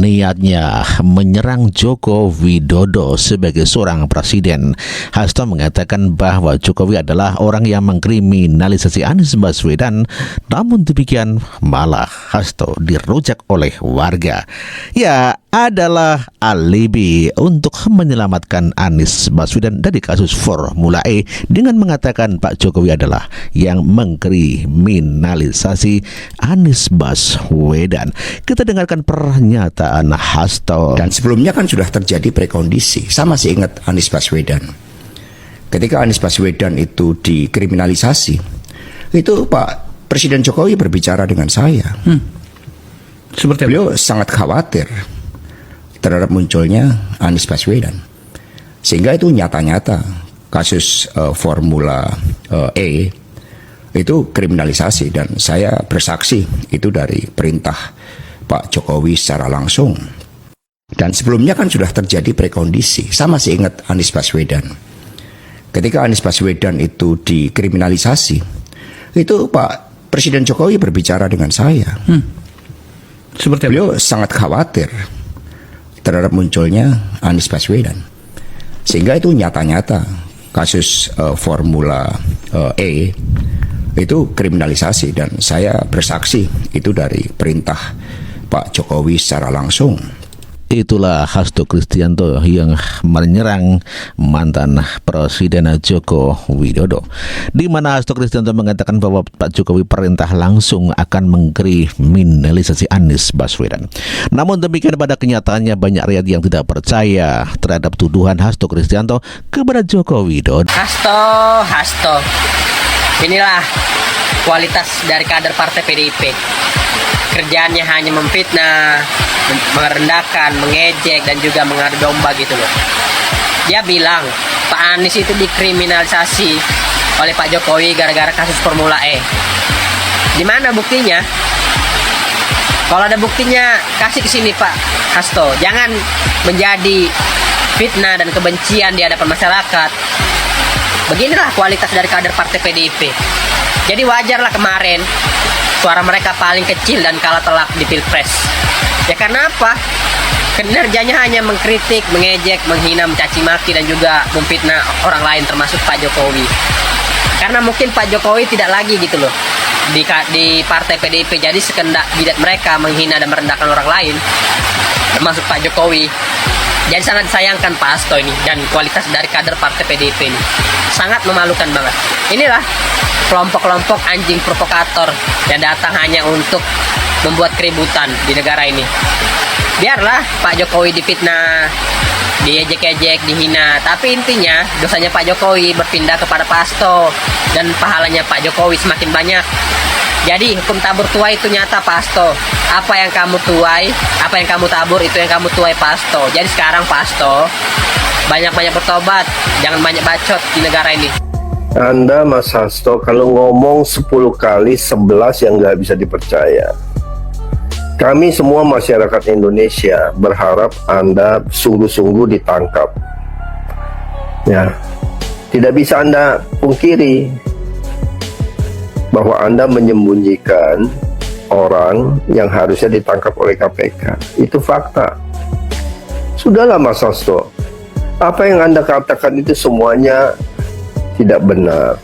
niatnya menyerang Joko Widodo sebagai seorang presiden. Hasto mengatakan bahwa Jokowi adalah orang yang mengkriminalisasi Anies Baswedan. Namun demikian malah Hasto dirujak oleh warga. Ya, adalah alibi untuk menyelamatkan Anies Baswedan dari kasus Formula E dengan mengatakan Pak Jokowi adalah yang mengkriminalisasi Anies Baswedan. Kita dengarkan pernyataan Hasto. Dan sebelumnya kan sudah terjadi prekondisi. Sama sih ingat Anies Baswedan. Ketika Anies Baswedan itu dikriminalisasi, itu Pak Presiden Jokowi berbicara dengan saya. Seperti apa? Beliau sangat khawatir terhadap munculnya Anies Baswedan. Sehingga itu nyata-nyata kasus Formula E itu kriminalisasi, dan saya bersaksi itu dari perintah Pak Jokowi secara langsung. Dan sebelumnya kan sudah terjadi prekondisi. Sama sih ingat Anies Baswedan. Ketika Anies Baswedan itu dikriminalisasi, itu Pak Presiden Jokowi berbicara dengan saya. Seperti apa? Beliau sangat khawatir terhadap munculnya Anies Baswedan. Sehingga itu nyata-nyata kasus Formula E itu kriminalisasi, dan saya bersaksi itu dari perintah Pak Jokowi secara langsung. Itulah Hasto Kristianto yang menyerang mantan Presiden Joko Widodo, di mana Hasto Kristianto mengatakan bahwa Pak Jokowi perintah langsung akan mengkriminalisasi Anies Baswedan. Namun demikian, pada kenyataannya banyak rakyat yang tidak percaya terhadap tuduhan Hasto Kristianto kepada Joko Widodo. Hasto, inilah kualitas dari kader partai PDIP. Kerjaannya hanya memfitnah, merendahkan, mengejek, dan juga mengadu domba gitu loh. Dia bilang Pak Anies itu dikriminalisasi oleh Pak Jokowi gara-gara kasus Formula E. Di mana buktinya? Kalau ada buktinya, kasih ke sini Pak Hasto. Jangan menjadi fitnah dan kebencian di hadapan masyarakat. Beginilah kualitas dari kader partai PDIP. Jadi wajarlah kemarin suara mereka paling kecil dan kalah telak di Pilpres. Ya karena apa? Kinerjanya hanya mengkritik, mengejek, menghina, mencaci maki, dan juga memfitnah orang lain termasuk Pak Jokowi. Karena mungkin Pak Jokowi tidak lagi gitu loh di partai PDIP. Jadi sekendak jidat mereka menghina dan merendahkan orang lain termasuk Pak Jokowi. Jadi sangat disayangkan Pak Hasto ini, dan kualitas dari kader partai PDIP ini sangat memalukan banget. Inilah kelompok-kelompok anjing provokator yang datang hanya untuk membuat keributan di negara ini. Biarlah Pak Jokowi difitnah, diejek-ejek, dihina, tapi intinya dosanya Pak Jokowi berpindah kepada Pak Hasto, dan pahalanya Pak Jokowi semakin banyak. Jadi hukum tabur tuai itu nyata Pak Hasto. Apa yang kamu tuai, apa yang kamu tabur, itu yang kamu tuai Pak Hasto. Jadi sekarang Pak Hasto banyak-banyak bertobat, jangan banyak bacot di negara ini. Anda Mas Hasto kalau ngomong 10 kali 11 yang nggak bisa dipercaya. Kami semua masyarakat Indonesia berharap Anda sungguh-sungguh ditangkap. Ya, tidak bisa Anda pungkiri bahwa Anda menyembunyikan orang yang harusnya ditangkap oleh KPK. Itu fakta. Sudahlah Mas Hasto, apa yang Anda katakan itu semuanya tidak benar,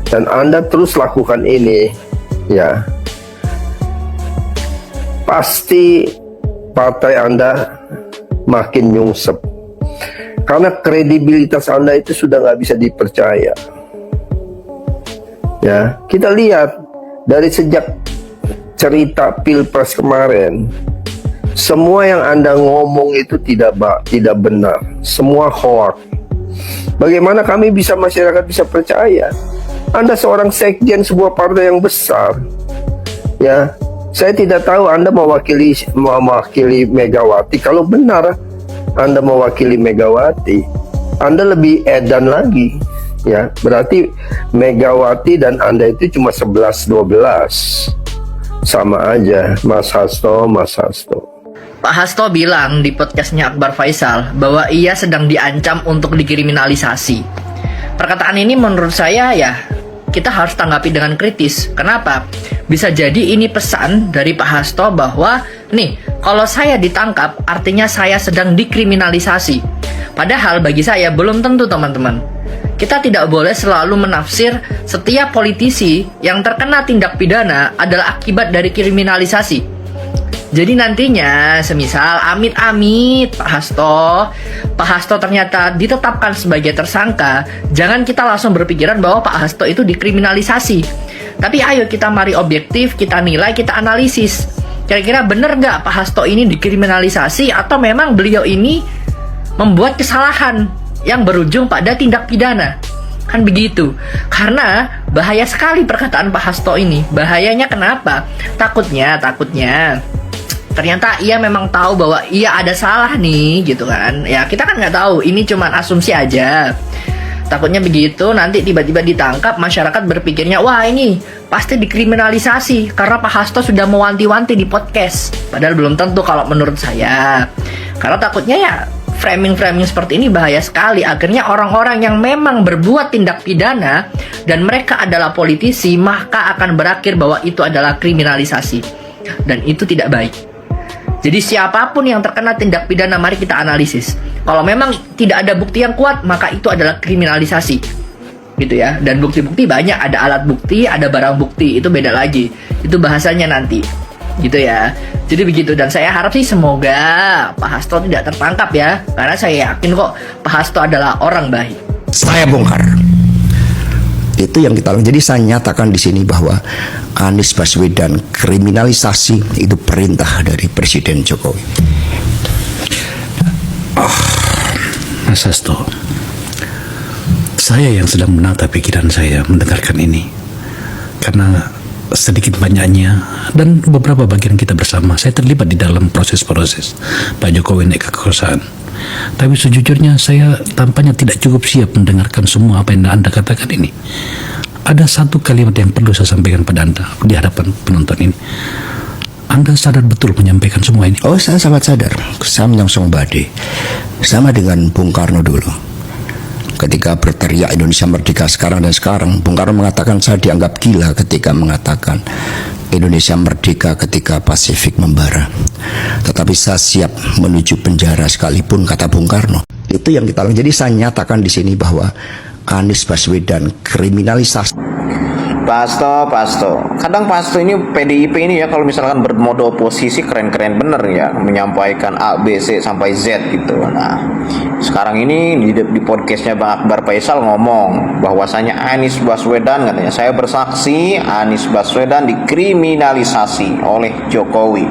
dan Anda terus lakukan ini, ya pasti partai Anda makin nyungsep, karena kredibilitas Anda itu sudah nggak bisa dipercaya. Ya, kita lihat dari sejak cerita Pilpres kemarin, semua yang Anda ngomong itu tidak benar, semua hoax. Bagaimana kami masyarakat bisa percaya? Anda seorang sekjen sebuah partai yang besar. Ya, saya tidak tahu Anda mewakili Megawati. Kalau benar Anda mewakili Megawati, Anda lebih edan lagi. Ya, berarti Megawati dan Anda itu cuma 11-12. Sama aja, Mas Hasto. Pak Hasto bilang di podcastnya Akbar Faisal bahwa ia sedang diancam untuk dikriminalisasi. Perkataan ini menurut saya ya kita harus tanggapi dengan kritis. Kenapa? Bisa jadi ini pesan dari Pak Hasto bahwa nih Kalau saya ditangkap, artinya saya sedang dikriminalisasi. Padahal bagi saya belum tentu, teman-teman. Kita tidak boleh selalu menafsir setiap politisi yang terkena tindak pidana adalah akibat dari kriminalisasi. Jadi nantinya, semisal amit-amit Pak Hasto ternyata ditetapkan sebagai tersangka, jangan kita langsung berpikiran bahwa Pak Hasto itu dikriminalisasi. Tapi ayo kita mari objektif, kita nilai, kita analisis. Kira-kira benar nggak Pak Hasto ini dikriminalisasi atau memang beliau ini membuat kesalahan yang berujung pada tindak pidana? Kan begitu. Karena bahaya sekali perkataan Pak Hasto ini. Bahayanya kenapa? Takutnya ternyata ia memang tahu bahwa ia ada salah nih, gitu kan. Ya kita kan nggak tahu, ini cuma asumsi aja. Takutnya begitu, nanti tiba-tiba ditangkap, masyarakat berpikirnya, wah ini pasti dikriminalisasi karena Pak Hasto sudah mewanti-wanti di podcast. Padahal belum tentu kalau menurut saya. Karena takutnya ya framing-framing seperti ini bahaya sekali. Akhirnya orang-orang yang memang berbuat tindak pidana dan mereka adalah politisi, maka akan berakhir bahwa itu adalah kriminalisasi. Dan itu tidak baik. Jadi siapapun yang terkena tindak pidana, mari kita analisis. Kalau memang tidak ada bukti yang kuat, maka itu adalah kriminalisasi, gitu ya. Dan bukti-bukti banyak, ada alat bukti, ada barang bukti, itu beda lagi. Itu bahasanya nanti, gitu ya. Jadi begitu, dan saya harap sih semoga Pak Hasto tidak tertangkap ya. Karena saya yakin kok Pak Hasto adalah orang baik. Saya bongkar. Itu yang kita lakukan. Jadi saya nyatakan di sini bahwa Anies Baswedan kriminalisasi itu perintah dari Presiden Jokowi. Mas Hasto, saya yang sedang menata pikiran saya mendengarkan ini. Karena sedikit banyaknya dan beberapa bagian kita bersama, saya terlibat di dalam proses-proses Pak Jokowi naik kekuasaan. Tapi sejujurnya saya tampaknya tidak cukup siap mendengarkan semua apa yang Anda katakan ini. Ada satu kalimat yang perlu saya sampaikan pada Anda di hadapan penonton ini. Anda sadar betul menyampaikan semua ini? Oh, saya sangat sadar. Saya menyongsong badai. Sama dengan Bung Karno dulu. Ketika berteriak Indonesia Merdeka sekarang dan sekarang, Bung Karno mengatakan saya dianggap gila ketika mengatakan Indonesia merdeka ketika Pasifik membara. Tetapi saya siap menuju penjara sekalipun, kata Bung Karno. Itu yang kita lakukan. Jadi saya nyatakan di sini bahwa Anies Baswedan kriminalisasi. Pak Hasto. Kadang Pak Hasto ini PDIP ini ya kalau misalkan bermode oposisi keren-keren bener ya, menyampaikan A, B, C sampai Z gitu. Nah, sekarang ini di podcastnya Bang Akbar Faisal ngomong bahwasanya Anies Baswedan, katanya saya bersaksi Anies Baswedan dikriminalisasi oleh Jokowi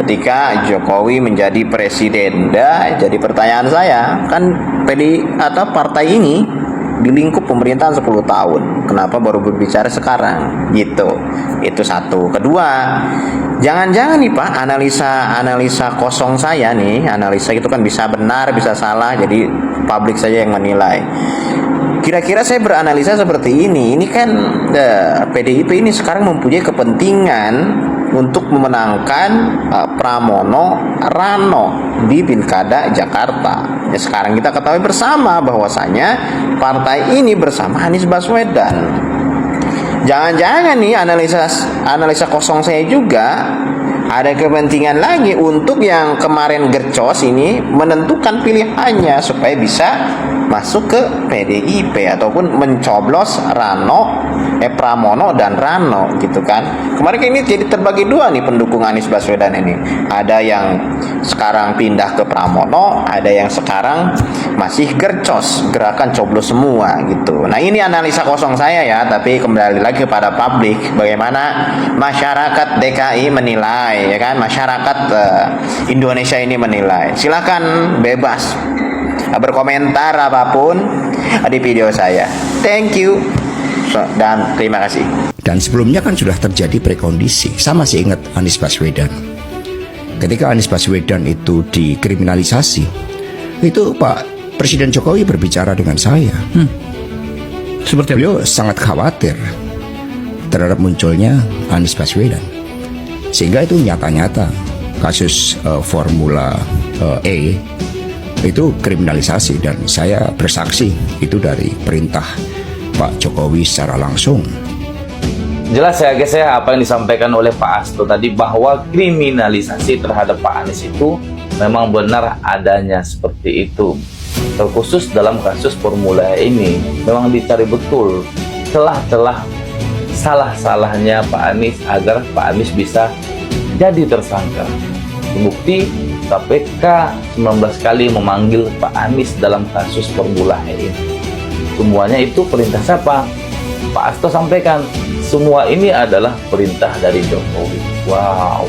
ketika Jokowi menjadi presiden. Jadi pertanyaan saya, kan partai ini di lingkup pemerintahan 10 tahun. Kenapa baru berbicara sekarang? Gitu. Itu satu. Kedua, jangan-jangan nih Pak, analisa kosong saya nih, analisa itu kan bisa benar, bisa salah, jadi publik saja yang menilai. Kira-kira saya beranalisa seperti ini kan PDIP ini sekarang mempunyai kepentingan untuk memenangkan Pramono Rano di Pilkada Jakarta. Ya, sekarang kita ketahui bersama bahwasanya partai ini bersama Anies Baswedan. Jangan-jangan nih analisa kosong saya juga ada kepentingan lagi untuk yang kemarin gercos ini menentukan pilihannya supaya bisa masuk ke PDIP ataupun mencoblos Pramono dan Rano gitu kan. Kemarin ini jadi terbagi dua nih pendukung Anies Baswedan ini. Ada yang sekarang pindah ke Pramono, ada yang sekarang masih gercos, gerakan coblos semua gitu. Nah, ini analisa kosong saya ya, tapi kembali lagi kepada publik, bagaimana masyarakat DKI menilai ya kan, masyarakat Indonesia ini menilai. Silakan bebas berkomentar apapun di video saya. Thank you dan terima kasih. Dan sebelumnya kan sudah terjadi prekondisi. Saya masih ingat Anies Baswedan. Ketika Anies Baswedan itu dikriminalisasi, itu Pak Presiden Jokowi berbicara dengan saya. Seperti Beliau sangat khawatir terhadap munculnya Anies Baswedan. Sehingga itu nyata-nyata kasus Formula E itu kriminalisasi, dan saya bersaksi itu dari perintah Pak Jokowi secara langsung. Jelas ya guys ya apa yang disampaikan oleh Pak Hasto tadi, bahwa kriminalisasi terhadap Pak Anies itu memang benar adanya seperti itu. Terkhusus dalam kasus Formula E ini memang dicari betul celah-celah salah-salahnya Pak Anies agar Pak Anies bisa jadi tersangka. Bukti KPK 19 kali memanggil Pak Anies dalam kasus Formula E ini. Semuanya itu perintah siapa? Pak Hasto sampaikan semua ini adalah perintah dari Jokowi. Wow,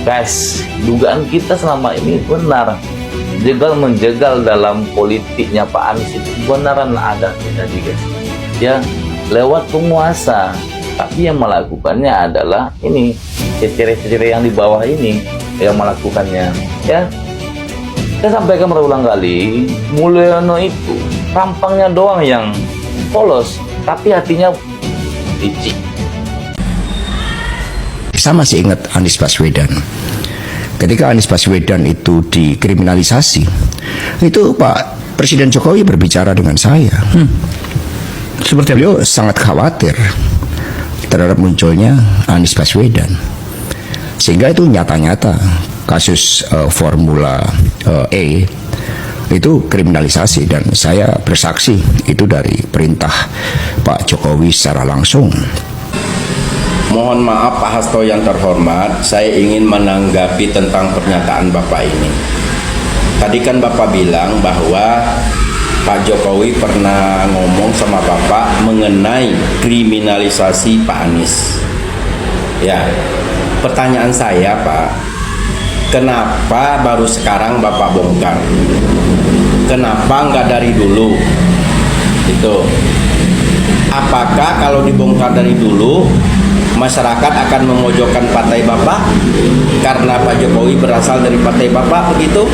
guys, dugaan kita selama ini benar. Jegal-menjegal dalam politiknya Pak Anies itu benaran ada terjadi, guys. Ya, lewat penguasa, tapi yang melakukannya adalah ini cecere-cecere yang di bawah ini yang melakukannya. Ya, saya sampaikan berulang kali, Mulyono itu tampangnya doang yang polos, tapi hatinya licik. Saya masih ingat Anies Baswedan. Ketika Anies Baswedan itu dikriminalisasi, itu Pak Presiden Jokowi berbicara dengan saya. Seperti apa? Beliau sangat khawatir terhadap munculnya Anies Baswedan. Sehingga itu nyata-nyata kasus Formula E itu kriminalisasi, dan saya bersaksi itu dari perintah Pak Jokowi secara langsung. Mohon maaf Pak Hasto yang terhormat, saya ingin menanggapi tentang pernyataan Bapak ini. Tadi kan Bapak bilang bahwa Pak Jokowi pernah ngomong sama Bapak mengenai kriminalisasi Pak Anies. Ya, pertanyaan saya Pak, kenapa baru sekarang Bapak bongkar? Kenapa nggak dari dulu? Itu. Apakah kalau dibongkar dari dulu, masyarakat akan memojokkan partai Bapak karena Pak Jokowi berasal dari partai Bapak begitu?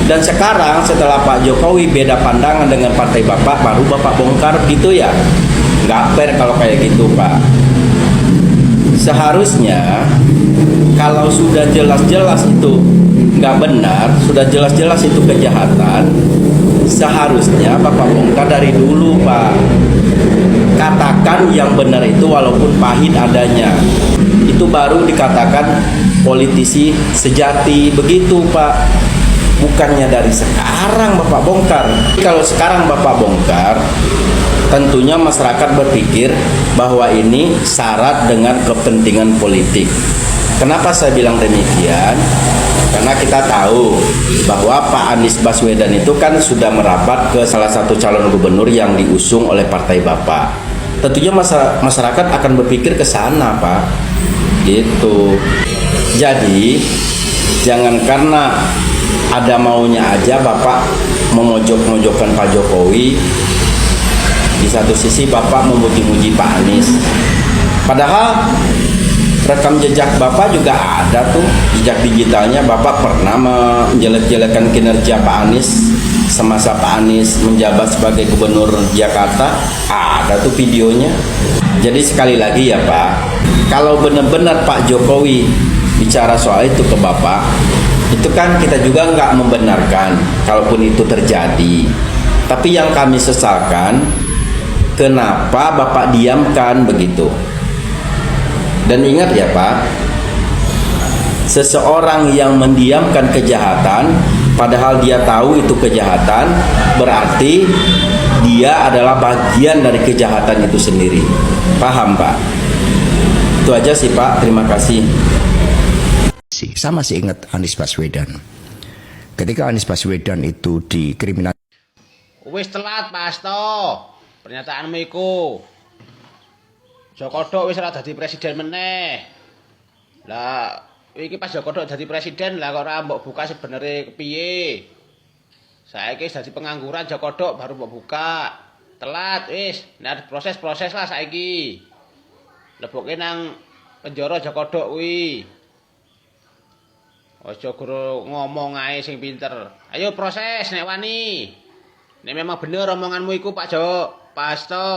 Dan sekarang setelah Pak Jokowi beda pandangan dengan partai Bapak, baru Bapak bongkar gitu ya? Nggak fair kalau kayak gitu Pak. Seharusnya kalau sudah jelas-jelas itu nggak benar, sudah jelas-jelas itu kejahatan, seharusnya Bapak bongkar dari dulu Pak. Katakan yang benar itu walaupun pahit adanya, itu baru dikatakan politisi sejati begitu Pak. Bukannya dari sekarang Bapak bongkar. Kalau sekarang Bapak bongkar, tentunya masyarakat berpikir bahwa ini syarat dengan kepentingan politik. Kenapa saya bilang demikian? Karena kita tahu bahwa Pak Anies Baswedan itu kan sudah merapat ke salah satu calon gubernur yang diusung oleh partai Bapak. Tentunya masyarakat akan berpikir ke sana Pak. Gitu. Jadi jangan karena ada maunya aja Bapak memojok-mojokkan Pak Jokowi. Di satu sisi Bapak memuji-muji Pak Anies. Padahal rekam jejak Bapak juga ada tuh, jejak digitalnya. Bapak pernah menjelek-jelekan kinerja Pak Anies semasa Pak Anies menjabat sebagai gubernur Jakarta. Ada tuh videonya. Jadi sekali lagi ya Pak, kalau benar-benar Pak Jokowi bicara soal itu ke Bapak, itu kan kita juga nggak membenarkan kalaupun itu terjadi. Tapi yang kami sesalkan, kenapa Bapak diamkan begitu? Dan ingat ya Pak, seseorang yang mendiamkan kejahatan padahal dia tahu itu kejahatan, berarti dia adalah bagian dari kejahatan itu sendiri. Paham Pak? Itu aja sih Pak, terima kasih. Saya masih ingat Anies Baswedan. Ketika Anies Baswedan itu dikriminalisasi. Wis telat Pak Hasto, pernyataanmu iku. Joko Dok wis ora dadi presiden meneh. Lah iki pas Joko Dok dadi presiden lah kok ora mbok buka sebenere kepiye? Saiki wis dadi pengangguran Joko Dok baru mbok buka. Telat wis, nek proses-proses lah saiki. Leboke nang penjara Joko Dok kuwi. Aja guru ngomong ae sing pinter. Ayo proses nek wani. Nek memang bener omonganmu iku Pak Jok, Pak Hasto.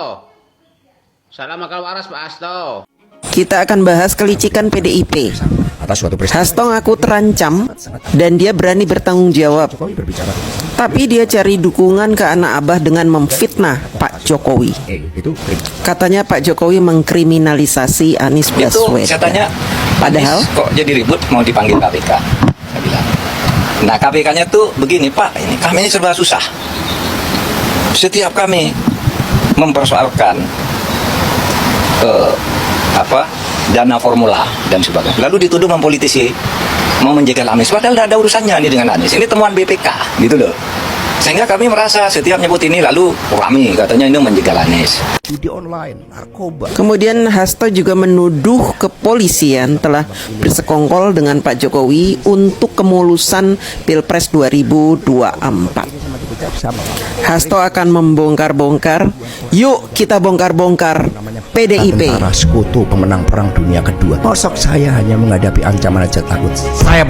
Salam akal waras Pak Hasto. Kita akan bahas kelicikan PDIP. Atas suatu peristiwa. Hasto ngaku terancam dan dia berani bertanggung jawab. Jokowi berbicara. Tapi dia cari dukungan ke anak abah dengan memfitnah Pak Jokowi. Itu Katanya Pak Jokowi mengkriminalisasi Anies Itu Baswedan. saya tanya, Padahal Anies kok jadi ribut mau dipanggil KPK? Saya bilang. Nah KPK-nya tuh begini Pak, ini kami ini serba susah. Setiap kami mempersoalkan dana formula dan sebagainya, lalu dituduh mempolitisi, mau menjegal Anies, padahal tidak ada urusannya ini dengan Anies. Ini temuan BPK, gitu loh. Sehingga kami merasa setiap nyebut ini lalu rame, katanya ini menjegal Anies. judi online, narkoba. kemudian Hasto juga menuduh kepolisian telah bersekongkol dengan Pak Jokowi untuk kemulusan Pilpres 2024. Hasto akan membongkar-bongkar. Yuk kita bongkar-bongkar PDIP. Tentara sekutu pemenang perang dunia kedua. Mosok saya hanya menghadapi ancaman aja takut. Saya